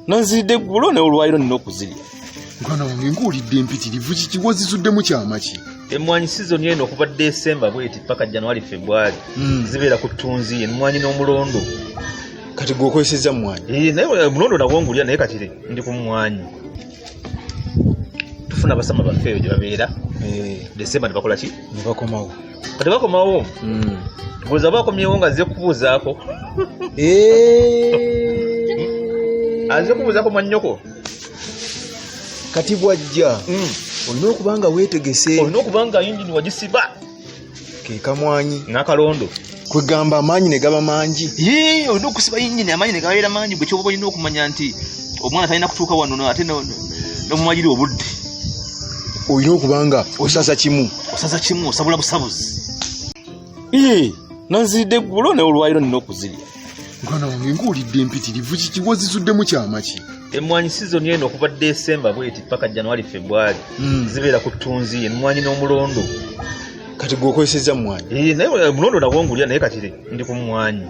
Nanzidde eggulo ne olwaliro nina okuzirya. Mwana wange ng'olidde empitirivu kiki wazisuddemu kyama ki? Emmwanyi season eno okuva December bweti paka January February zibeera ku ttunzi emmwanyi n'omulondo. Kati gwe okozesezza mmwanyi? Naye omulondo nagwo ngulya naye kati ndi ku mmwanyi. Tufuna abasama baffe eyo gye babeera. December ne bakola ki? Ne bakomawo. Kati bakomawo. Buuza bakomyewo nga azze kubuuzaako. Azze kubuuzaako mwannyoko. Kati bw'ajja olina okuba nga weetegese. Olina okuba nga yingini wagisiba. Ke kamwanyi n'akalondo. Kwegamba amaanyi ne gaba mangi. Olina okusiba yingini amaanyi ne gabeera mangi bwe kyoba olina okumanya nti omwana talina kutuuka wano ate n'omumanyiri obudde. Olina okuba nga osaza kimu. Osaza kimu osabula busabuzi. Nanzidde eggulo ne olwaliro nina okuzirya. Mwana wange ng'olidde empitirivu kiki wazisuddemu kyama ki? Emmwanyi season eno okuva December bweti paka January February zibeera ku ttunzi emmwanyi n'omulondo. Kati gwe okozesezza mmwanyi? Naye omulondo nagwo ngulya naye kati ndi ku mmwanyi.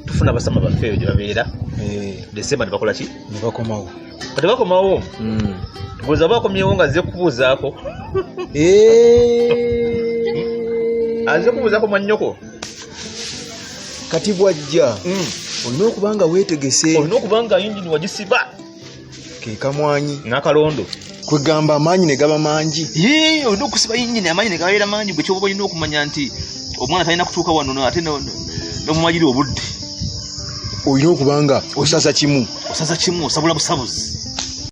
Tufuna abasama baffe eyo gye babeera. December ne bakola ki? Ne bakomawo. Kati bakomawo. Buuza bakomyewo nga azze kubuuzaako. Azze kubuuzaako mwannyoko. Kati bw'ajja olina okuba nga weetegese. Olina okuba nga yingini wagisiba. Ke kamwanyi n'akalondo. Kwegamba amaanyi ne gaba mangi. Olina okusiba yingini amaanyi ne gabeera mangi bwe kyoba olina okumanya nti omwana talina kutuuka wano ate n'omumanyiri obudde. Olina okuba nga osaza kimu. Osaza kimu osabula busabuzi.